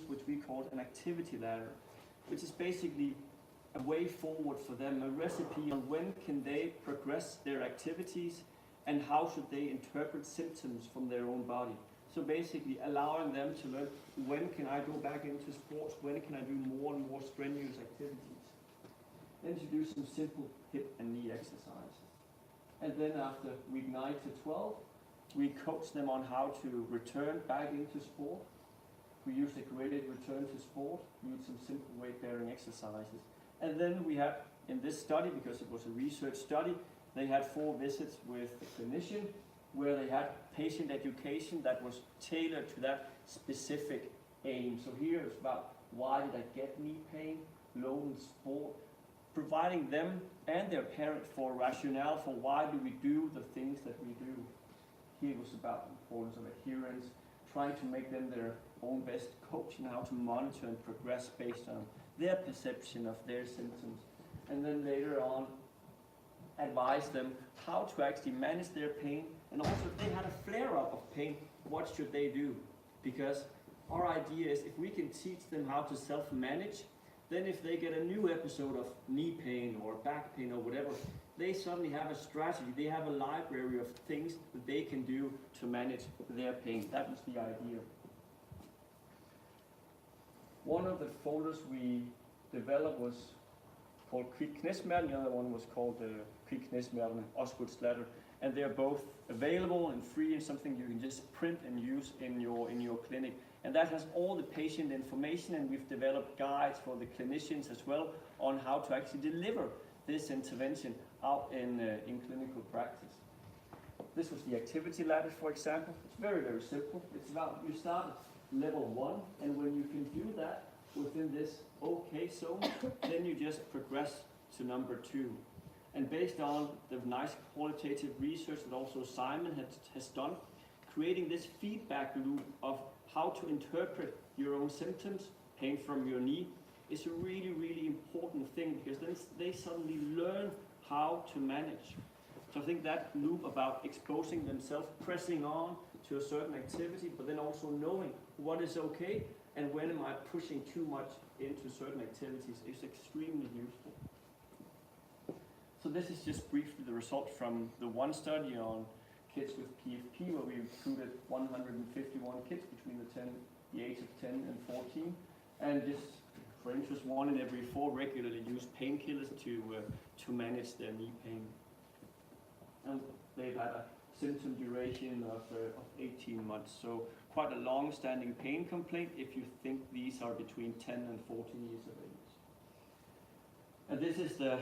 which we call an activity ladder, which is basically a way forward for them, a recipe on when can they progress their activities and how should they interpret symptoms from their own body. So basically allowing them to learn when can I go back into sports, when can I do more and more strenuous activities. Then to do some simple hip and knee exercises. And then after week 9 to 12, we coach them on how to return back into sport. We use the graded return to sport, use some simple weight-bearing exercises. And then we had, in this study, because it was a research study, they had 4 visits with the clinician where they had patient education that was tailored to that specific aim. So here it's about why did I get knee pain, low in sport, providing them and their parent for rationale for why do we do the things that we do. Here it was about the importance of adherence, trying to make them their own best coach and how to monitor and progress based on their perception of their symptoms. And then later on, advise them how to actually manage their pain, and also if they had a flare-up of pain, what should they do? Because our idea is if we can teach them how to self-manage, then if they get a new episode of knee pain or back pain or whatever, they suddenly have a strategy, they have a library of things that they can do to manage their pain. That was the idea. One of the folders we developed was called Knæsmerten, the other one was called Knæsmerten Osgodsladder, and they're both available and free and something you can just print and use in your clinic. And that has all the patient information, and we've developed guides for the clinicians as well on how to actually deliver this intervention out in clinical practice. This was the activity ladder, for example. It's very, very simple. It's about, you start at level 1, and when you can do that within this okay zone, then you just progress to number 2. And based on the nice qualitative research that also Simon has done, creating this feedback loop of how to interpret your own symptoms, pain from your knee, is a really, really important thing, because then they suddenly learn how to manage. So I think that loop about exposing themselves, pressing on to a certain activity, but then also knowing what is okay and when am I pushing too much into certain activities is extremely useful. So this is just briefly the result from the one study on kids with PFP, where we recruited 151 kids between the age of 10 and 14, and just for interest, 1 in every 4 regularly use painkillers to manage their knee pain. And they've had a symptom duration of 18 months, so quite a long-standing pain complaint if you think these are between 10 and 14 years of age. And this is the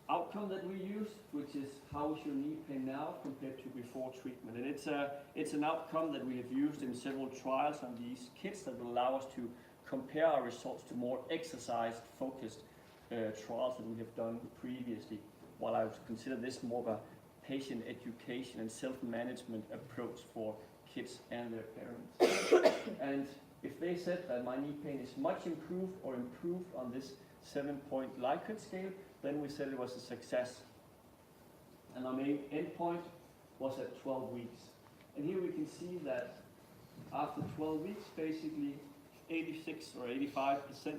outcome that we use, which is how is your knee pain now compared to before treatment. And it's an outcome that we have used in several trials on these kids that will allow us to compare our results to more exercise-focused trials that we have done previously, while I would consider this more of a patient education and self-management approach for kids and their parents. And if they said that my knee pain is much improved or improved on this 7-point Likert scale, then we said it was a success. And our main endpoint was at 12 weeks. And here we can see that after 12 weeks, basically 86 or 85%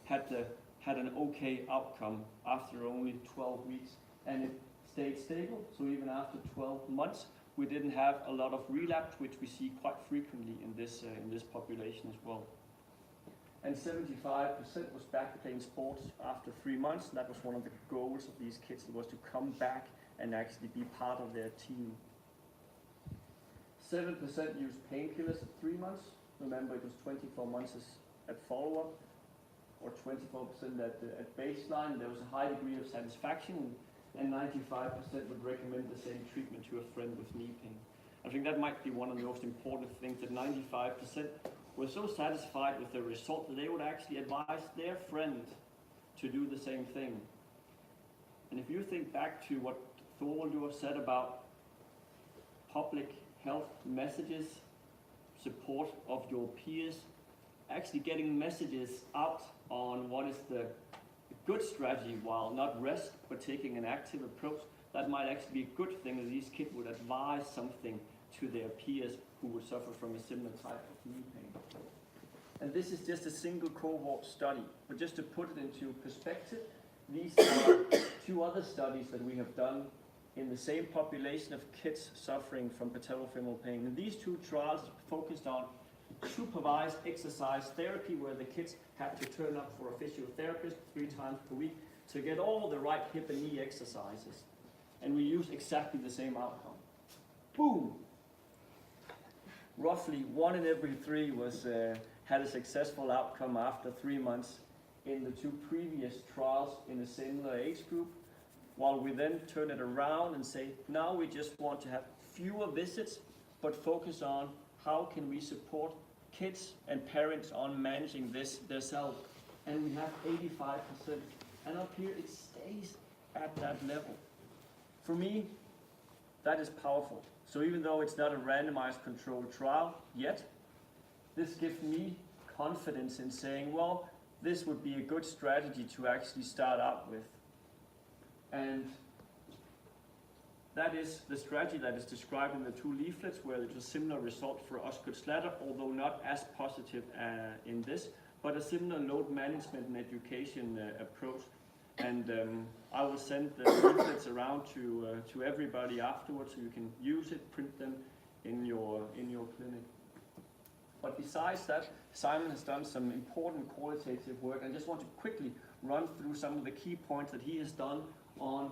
had an okay outcome after only 12 weeks. And it stayed stable, so even after 12 months, we didn't have a lot of relapse, which we see quite frequently in this population as well. And 75% was back playing sports after 3 months. That was one of the goals of these kids, was to come back and actually be part of their team. 7% used painkillers at 3 months. Remember, it was 24 months at follow-up, or 24% at baseline. There was a high degree of satisfaction, and 95% would recommend the same treatment to a friend with knee pain. I think that might be one of the most important things, that 95% were so satisfied with the result that they would actually advise their friend to do the same thing. And if you think back to what Thorvald said about public health messages, support of your peers, actually getting messages out on what is the good strategy while not rest but taking an active approach, that might actually be a good thing, that these kids would advise something to their peers who would suffer from a similar type of knee pain. And this is just a single cohort study. But just to put it into perspective, these are 2 other studies that we have done in the same population of kids suffering from patellofemoral pain. And these 2 trials focused on supervised exercise therapy, where the kids had to turn up for a physiotherapist 3 times per week to get all the right hip and knee exercises. And we used exactly the same outcome. Boom! Roughly 1 in every 3 had a successful outcome after 3 months in the 2 previous trials in a similar age group, while we then turn it around and say, now we just want to have fewer visits, but focus on how can we support kids and parents on managing this themselves. And we have 85%. And up here it stays at that level. For me, that is powerful. So even though it's not a randomized controlled trial yet, this gives me confidence in saying, well, this would be a good strategy to actually start out with. And that is the strategy that is described in the 2 leaflets, where there's a similar result for Osgood-Schlatter, although not as positive in this, but a similar load management and education approach. And I will send the leaflets around to everybody afterwards, so you can use it, print them in your clinic. But besides that, Simon has done some important qualitative work. I just want to quickly run through some of the key points that he has done on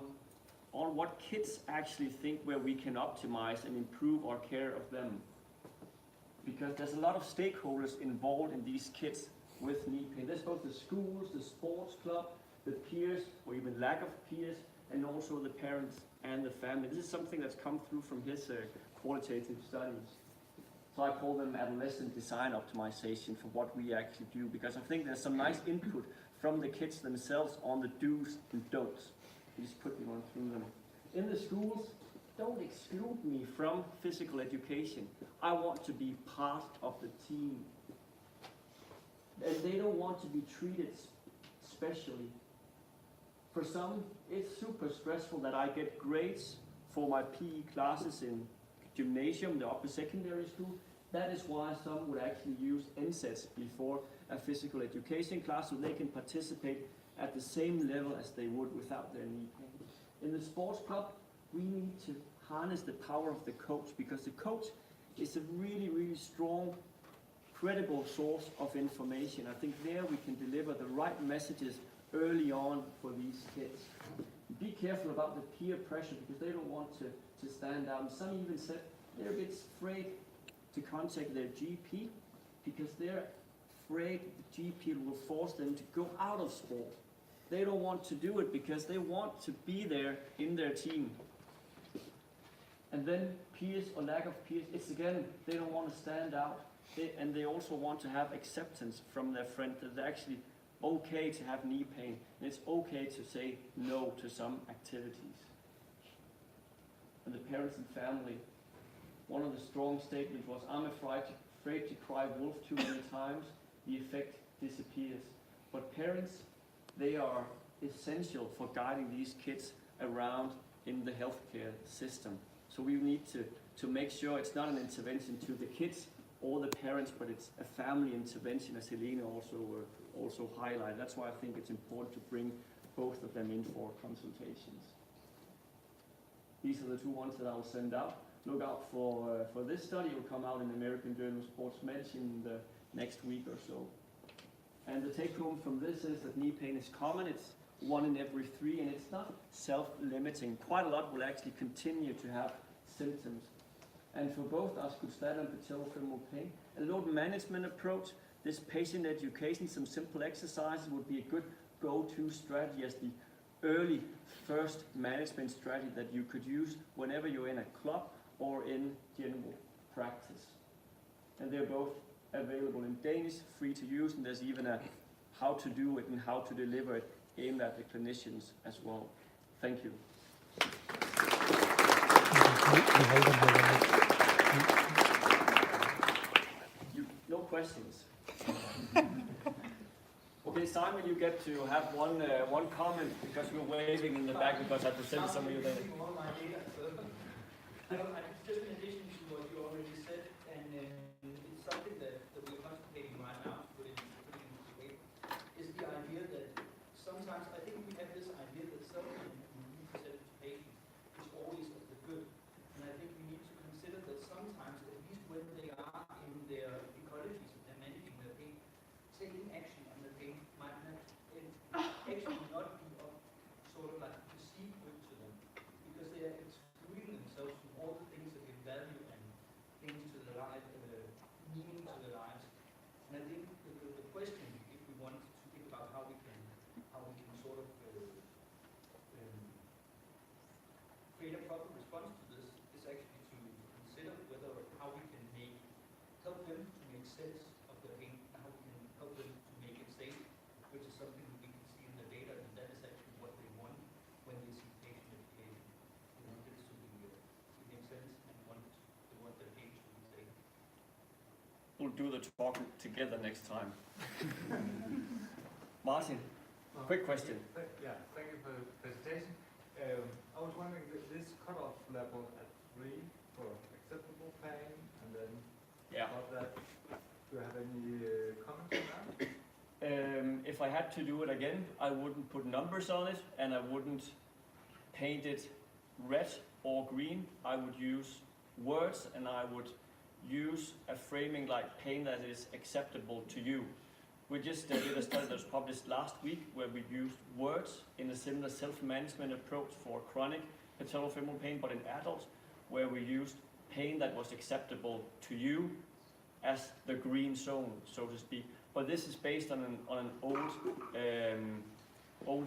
what kids actually think, where we can optimize and improve our care of them. Because there's a lot of stakeholders involved in these kids with knee pain. There's both the schools, the sports club, the peers, or even lack of peers, and also the parents and the family. This is something that's come through from his qualitative studies. So I call them adolescent design optimization for what we actually do, because I think there's some nice input from the kids themselves on the do's and don'ts. Just quickly run through them. In the schools, don't exclude me from physical education. I want to be part of the team. And they don't want to be treated specially. For some, it's super stressful that I get grades for my PE classes in gymnasium, the upper secondary school. That is why some would actually use NSETs before a physical education class, so they can participate at the same level as they would without their knee pain. In the sports club, we need to harness the power of the coach, because the coach is a really, really strong, credible source of information. I think there we can deliver the right messages early on for these kids. Be careful about the peer pressure, because they don't want to stand out. And some even said they're a bit afraid to contact their GP, because they're afraid the GP will force them to go out of sport. They don't want to do it because they want to be there in their team. And then peers or lack of peers, it's again, they don't want to stand out. And they also want to have acceptance from their friend that it's actually okay to have knee pain. And it's okay to say no to some activities. And the parents and family, one of the strong statements was, I'm afraid to cry wolf too many times, the effect disappears. But parents, they are essential for guiding these kids around in the healthcare system. So we need to make sure it's not an intervention to the kids or the parents, but it's a family intervention, as Helene also highlighted. That's why I think it's important to bring both of them in for consultations. These are the 2 ones that I'll send out. Look out for this study. It will come out in the American Journal of Sports Medicine in the next week or so. And the take home from this is that knee pain is common. It's 1 in every 3, and it's not self-limiting. Quite a lot will actually continue to have symptoms. And for both Osgood-Schlatter and patellofemoral pain, a load management approach, this patient education, some simple exercises would be a good go-to strategy as the early first management strategy that you could use whenever you're in a club or in general practice. And they're both available in Danish, free to use, and there's even a how to do it and how to deliver it aimed at the clinicians as well. Thank you. No questions. Okay, Simon, you get to have one comment, because we're waving in the back because I presented some of you there. Just in addition to what you already said, and it's something that we're contemplating right now do the talk together next time. Martin, quick question. Thank you for the presentation. I was wondering, this cutoff level at 3 for acceptable pain, and then about that, do you have any comments on that? If I had to do it again, I wouldn't put numbers on it, and I wouldn't paint it red or green. I would use words, and I would use a framing like pain that is acceptable to you. We just did a study that was published last week where we used words in a similar self-management approach for chronic patellofemoral pain, but in adults, where we used pain that was acceptable to you as the green zone, so to speak. But this is based on an old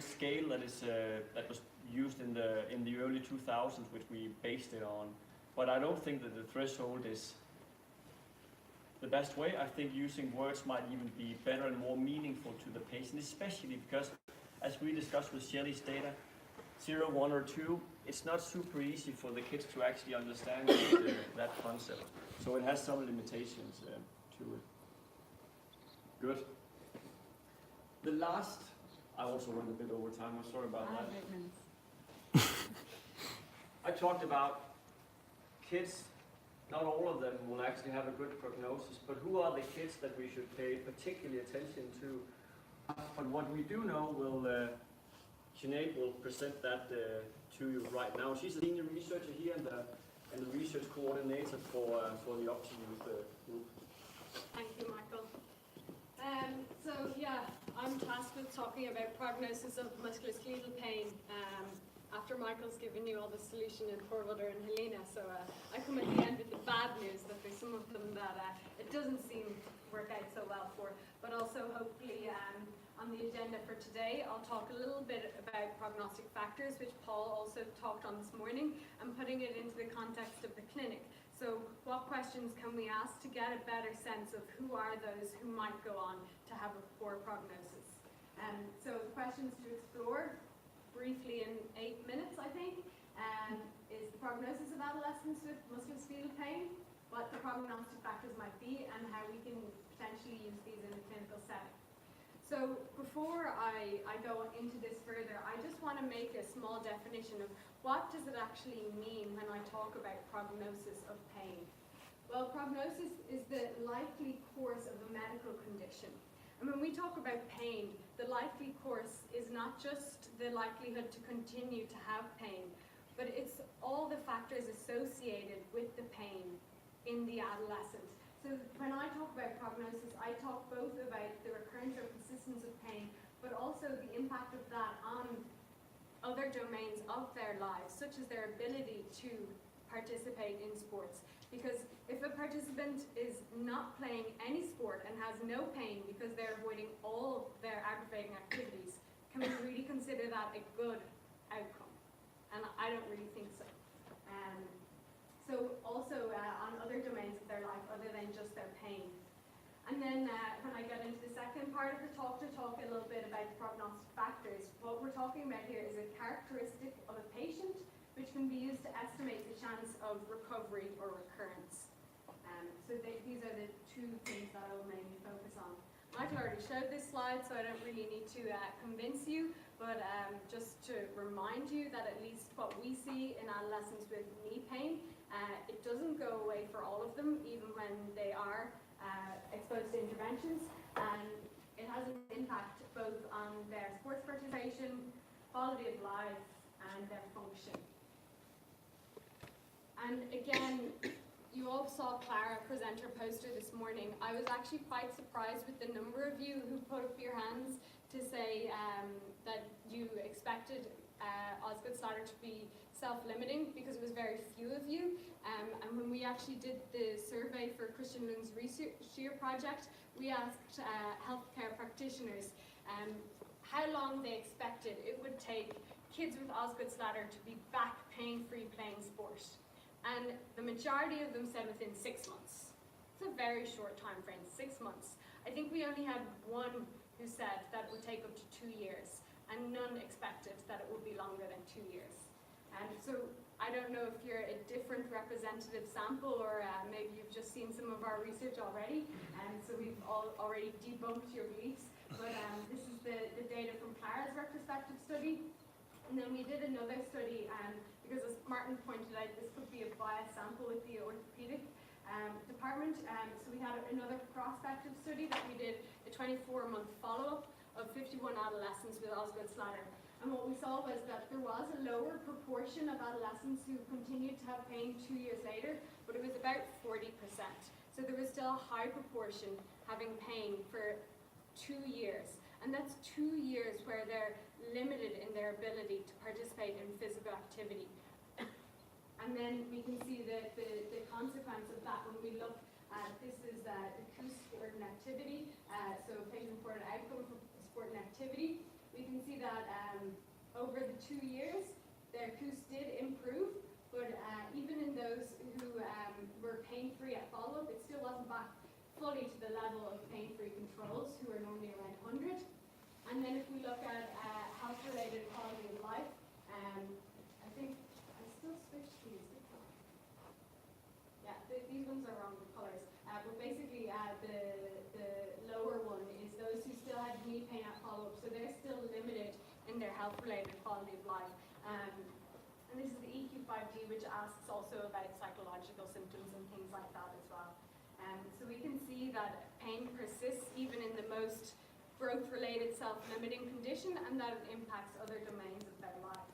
scale that was used in the early 2000s, which we based it on. But I don't think that the threshold is the best way. I think using words might even be better and more meaningful to the patient, especially because, as we discussed with Shelley's data, 0, 1, or 2, it's not super easy for the kids to actually understand that concept. So it has some limitations to it. Good. The last, I also went a bit over time, I'm sorry about that. I talked about kids. Not all of them will actually have a good prognosis, but who are the kids that we should pay particularly attention to? But what we do know, Sinead will present that to you right now. She's a senior researcher here and the research coordinator for the OptiYouth group. Thank you, Michael. I'm tasked with talking about prognosis of musculoskeletal pain. After Michael's given you all the solution in Corvalder and Helena, so I come at the end with the bad news that there's some of them that it doesn't seem to work out so well for. But also, hopefully, on the agenda for today, I'll talk a little bit about prognostic factors, which Paul also talked on this morning, and putting it into the context of the clinic. So what questions can we ask to get a better sense of who are those who might go on to have a poor prognosis? So questions to explore briefly in 8 minutes, I think, is the prognosis of adolescents with musculoskeletal pain, what the prognostic factors might be, and how we can potentially use these in a clinical setting. So before I go into this further, I just want to make a small definition of what does it actually mean when I talk about prognosis of pain. Well, prognosis is the likely course of a medical condition. And when we talk about pain, the likely course is not just the likelihood to continue to have pain, but it's all the factors associated with the pain in the adolescent. So when I talk about prognosis, I talk both about the recurrence or persistence of pain, but also the impact of that on other domains of their lives, such as their ability to participate in sports. Because if a participant is not playing any sport and has no pain because they're avoiding all their aggravating activities, can we really consider that a good outcome? And I don't really think so. So also on other domains of their life other than just their pain. And then when I get into the second part of the talk, to talk a little bit about prognostic factors, what we're talking about here is a characteristic of a patient which can be used to estimate the chance of recovery or recurrence. These are the two things that I will mainly focus on. Michael already showed this slide, so I don't really need to convince you, but just to remind you that at least what we see in adolescents with knee pain, it doesn't go away for all of them, even when they are exposed to interventions, and it has an impact both on their sports participation, quality of life, and their function. And again, you all saw Clara present her poster this morning. I was actually quite surprised with the number of you who put up your hands to say that you expected Osgood-Schlatter to be self-limiting, because it was very few of you. And when we actually did the survey for Christian Lung's research year project, we asked healthcare practitioners how long they expected it would take kids with Osgood-Schlatter to be back pain-free playing sport. And the majority of them said within 6 months. It's a very short time frame, 6 months. I think we only had one who said that it would take up to 2 years, and none expected that it would be longer than 2 years. And so I don't know if you're a different representative sample or maybe you've just seen some of our research already, and so we've already debunked your beliefs. But this is the data from Clara's retrospective study. And then we did another study, because as Martin pointed out, this could be a biased sample with the orthopedic department. So we had another prospective study that we did a 24-month follow-up of 51 adolescents with Osgood-Schlatter. And what we saw was that there was a lower proportion of adolescents who continued to have pain 2 years later, but it was about 40%. So there was still a high proportion having pain for 2 years. And that's 2 years where they're limited in their ability to participate in physical activity. And then we can see the consequence of that when we look at, this is the KOOS sport and activity, so patient-reported outcome for sport and activity. We can see that over the 2 years, their KOOS did improve, but even in those who were pain-free at follow-up, it still wasn't back fully to the level of pain-free controls, who are normally around 100. And then if we look at health-related quality of life, I think I still switched these. Yeah, these ones are wrong, the colors. But basically, the lower one is those who still had knee pain at follow-up, so they're still limited in their health-related quality of life. And this is the EQ5D, which asks also about psychological symptoms and things like that as well. So we can see that pain persists even in the most growth-related self-limiting condition, and that it impacts other domains of their life.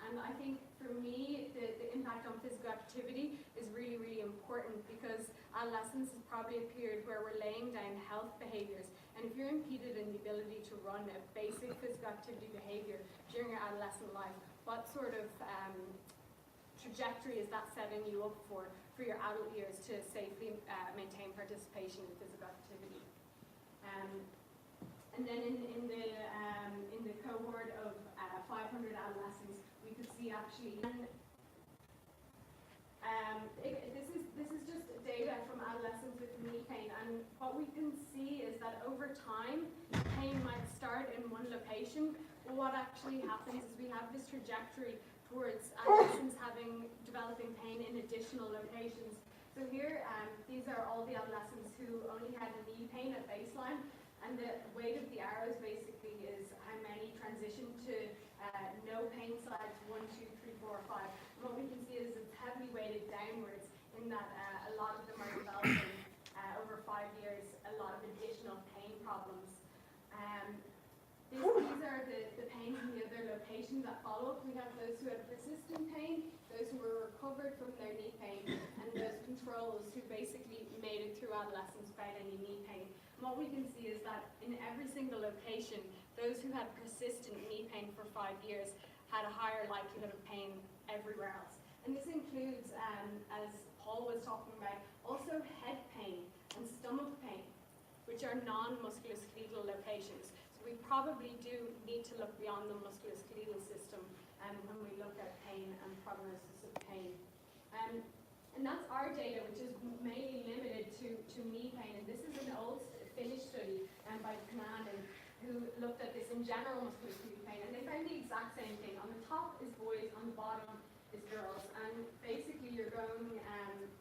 And I think for me, the impact on physical activity is really, really important, because adolescence is probably a period where we're laying down health behaviours. And if you're impeded in the ability to run a basic physical activity behaviour during your adolescent life, what sort of trajectory is that setting you up for your adult years to safely maintain participation in physical activity? And then in the cohort of 500 adolescents, we could see actually, this is just data from adolescents with knee pain, and what we can see is that over time, pain might start in one location, but what actually happens is we have this trajectory towards adolescents developing pain in additional locations. So here, these are all the adolescents who only had knee pain at baseline, and the weight of the arrows basically is how many transition to no pain sites 1, 2, 3, 4, 5. And what we can see is it's heavily weighted downwards in that a lot of them are developing over 5 years a lot of additional pain problems. These are the pains in the other locations that follow up. We have those who had persistent pain, those who were recovered from their knee pain, and those controls who basically made it through adolescence without any knee pain. And what we can see is that in every single location, those who had persistent knee pain for 5 years had a higher likelihood of pain everywhere else. And this includes, as Paul was talking about, also head pain and stomach pain, which are non-musculoskeletal locations. So we probably do need to look beyond the musculoskeletal system when we look at pain and prognosis of pain. And that's our data, which is mainly limited to knee pain. And this is an old Finnish study by Kananen, who looked at this in general musculoskeletal pain, and they found the exact same thing. On the top is boys, on the bottom is girls, and basically you're going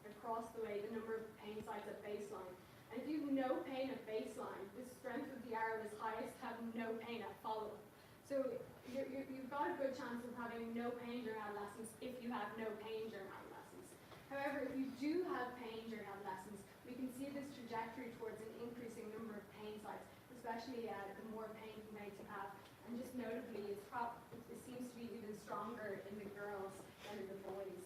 across the way the number of pain sites at baseline. And if you have no pain at baseline, the strength of the arrow is highest to have no pain at follow-up. So you've got a good chance of having no pain during adolescence if you have no pain during adolescence. However, if you do have pain during adolescence, we can see this trajectory towards an increasing number of pain sites, especially the more pain domains you have. And just notably, it seems to be even stronger in the girls than in the boys.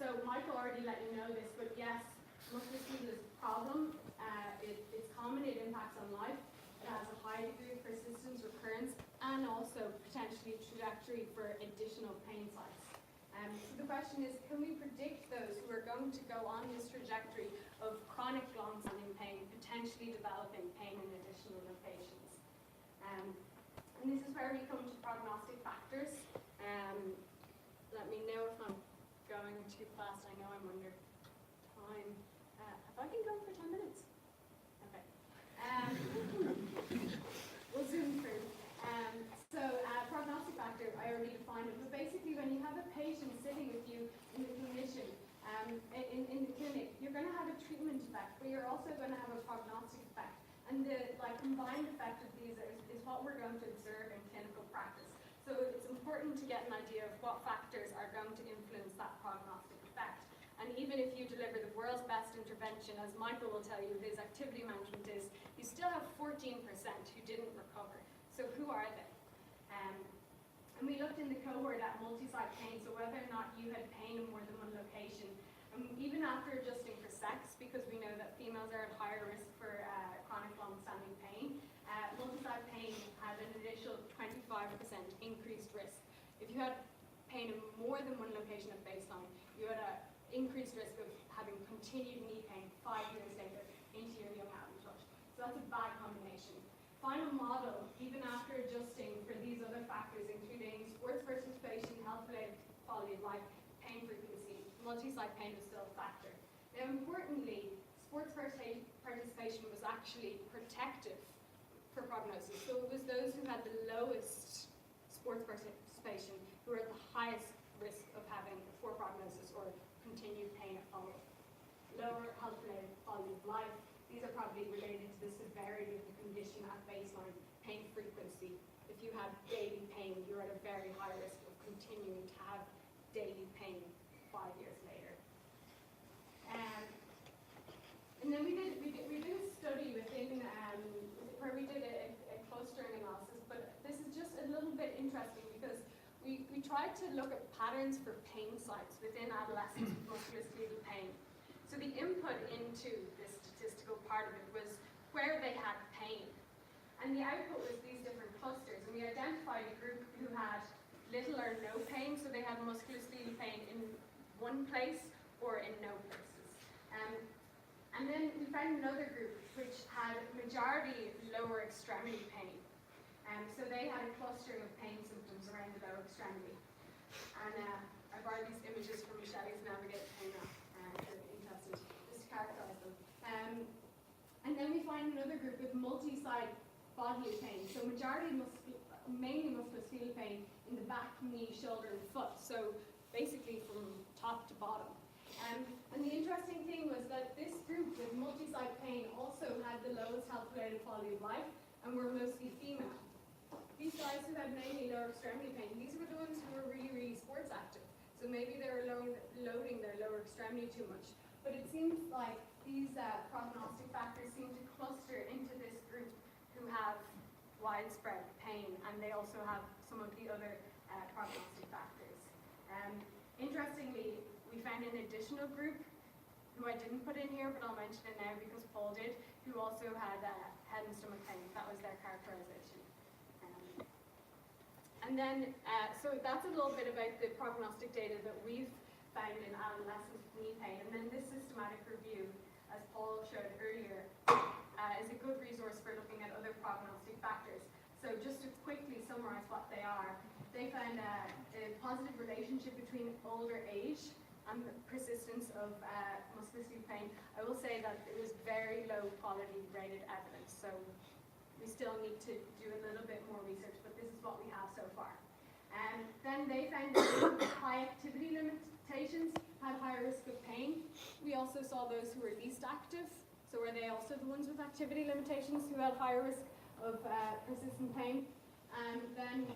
So Michael already let you know this, but yes, musculoskeletal is a problem. It's common, it impacts on life. It has a high degree of persistence, recurrence, and also potentially trajectory for additional pain sites. So the question is, can we predict those who are going to go on this trajectory of chronic long-standing pain, potentially developing pain in additional locations? And this is where we come to prognostic factors. Let me know if I'm going too fast. I know I'm under time. Have I been going for 10 minutes? Okay. We'll zoom through. have a treatment effect, but you're also going to have a prognostic effect. And the combined effect of these is what we're going to observe in clinical practice. So it's important to get an idea of what factors are going to influence that prognostic effect. And even if you deliver the world's best intervention, as Michael will tell you, his activity management is, you still have 14% who didn't recover. So who are they? And we looked in the cohort at multi-site pain, so whether or not you had pain in more than one location. Even after adjusting for sex, because we know that females are at higher risk for chronic long-standing pain, multi-site pain had an initial 25% increased risk. If you had pain in more than one location at baseline, you had an increased risk of having continued knee pain 5 years later into your young adulthood. So that's a bad combination. Final model, even after adjusting for these other factors, including sports participation, health-related quality of life, pain frequency, multi-site pain was still a factor. Now, importantly, sports participation was actually protective for prognosis. So it was those who had the lowest sports participation who were at the highest risk of having a poor prognosis or continued pain at follow-up. Lower health-related quality of life. These are probably related to the severity of the condition at baseline. Pain frequency. If you had daily pain, you're at a very high risk of continuing to have daily pain 5 years later. And then we did a study within where we did a clustering analysis, but this is just a little bit interesting because we tried to look at patterns for pain sites within adolescents with musculoskeletal pain. So the input into this statistical part of it was where they had pain. And the output was these different clusters. And we identified a group who had little or no pain, so they had musculoskeletal pain in one place or in no places. And then we found another group which had majority lower extremity pain. So they had a clustering of pain symptoms around the lower extremity. And I borrowed these images from Michelle's Navigate Pain app. Just to characterize them. And then we find another group with multi-site bodily pain. So mainly musculoskeletal pain in the back, knee, shoulder, and foot. So basically from top to bottom. And the interesting thing was that this group with multi-site pain also had the lowest health-related quality of life and were mostly female. These guys who had mainly lower extremity pain, these were the ones who were really, really sports active. So maybe they were loading their lower extremity too much. But it seems like these prognostic factors seem to cluster into this group who have widespread pain, and they also have some of the other prognostic factors. Interestingly, we found an additional group who I didn't put in here, but I'll mention it now because Paul did, who also had head and stomach pain. That was their characterization. And then, so that's a little bit about the prognostic data that we've found in adolescents with knee pain. And then this systematic review, as Paul showed earlier, is a good resource for looking at other prognostic factors. So just to quickly summarize what they are, they found a positive relationship between older age and the persistence of musculoskeletal pain. I will say that it was very low quality rated evidence, so we still need to do a little bit more research, but this is what we have so far. And then they found that high activity limitations had higher risk of pain. We also saw those who were least active, so were they also the ones with activity limitations who had higher risk of persistent pain? And then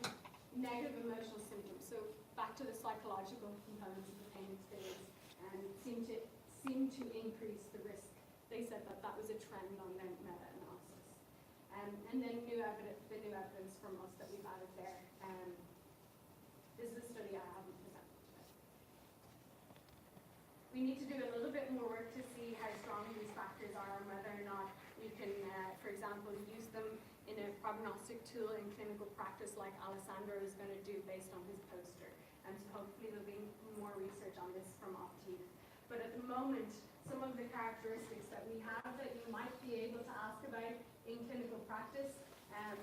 negative emotional symptoms, so back to the psychological components of the pain experience, and seemed to increase the risk. They said that that was a trend on their meta-analysis. And then the new evidence from us that we've added there. This is a study I haven't presented today. We need to do a little bit more work to see how strong these factors are and whether or not we can, for example, use them in a prognostic tool in clinical practice like Alessandro is going to do based on his poster. And so hopefully there'll be more research on this from Optiv. But at the moment, some of the characteristics that we have that you might be able to ask about in clinical practice, and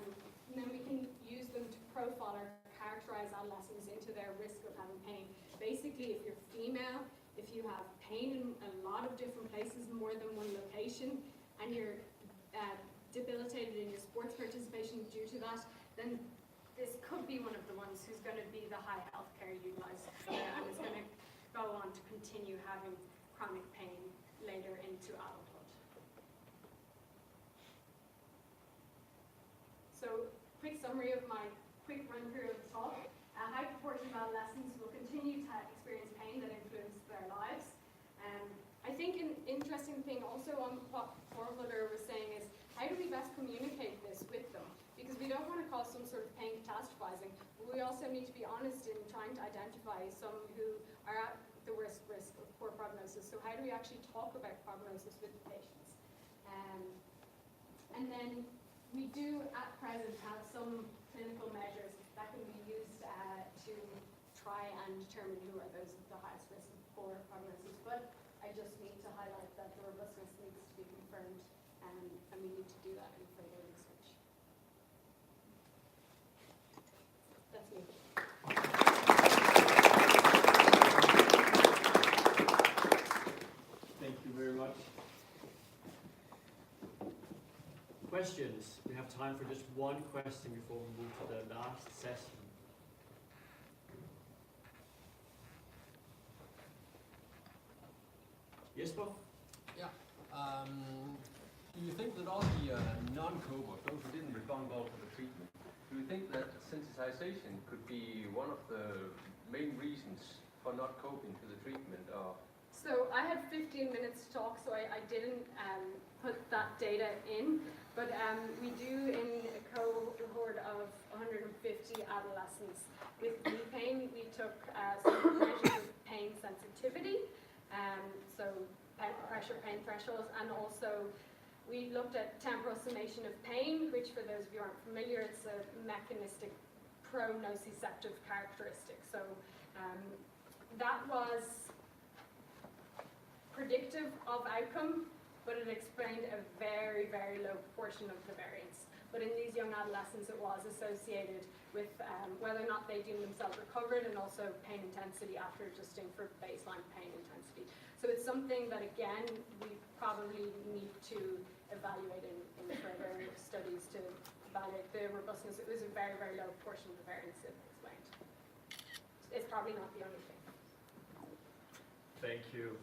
then we can use them to profile or characterize adolescents into their risk of having pain. Basically, if you're female, if you have pain in a lot of different places, more than one location, and you're debilitated in your sports participation due to that, then this could be one of the ones who's going to be the high healthcare utilized and is going to go on to continue having chronic pain later into summary of my quick run through of the talk, a high proportion of adolescents will continue to experience pain that influences their lives. I think an interesting thing also on what Thorvaldur was saying is, how do we best communicate this with them? Because we don't want to cause some sort of pain catastrophizing, but we also need to be honest in trying to identify some who are at the worst risk of poor prognosis. So how do we actually talk about prognosis with the patients? And then we do at present have some clinical measures that can be used to try and determine who are those with the highest risk of poor prognosis. But I just need to highlight that the robustness needs to be confirmed, and we need to do that in further research. That's me. Thank you very much. Questions? We have time for just one question before we move to the last session. Jesper? Yeah. Do you think that all the non-copers, those who didn't respond well to the treatment, do you think that sensitization could be one of the main reasons for not coping to the treatment? Or So I had 15 minutes to talk, so I didn't put that data in, but we do in a cohort of 150 adolescents with knee pain. We took some measures of pain sensitivity, so pressure pain thresholds, and also we looked at temporal summation of pain, which for those of you who aren't familiar, it's a mechanistic pro-nociceptive characteristic. So that was predictive of outcome, but it explained a very, very low proportion of the variance. But in these young adolescents, it was associated with whether or not they deemed themselves recovered, and also pain intensity after adjusting for baseline pain intensity. So it's something that, again, we probably need to evaluate in further studies to evaluate the robustness. It was a very, very low portion of the variance it explained. It's probably not the only thing. Thank you.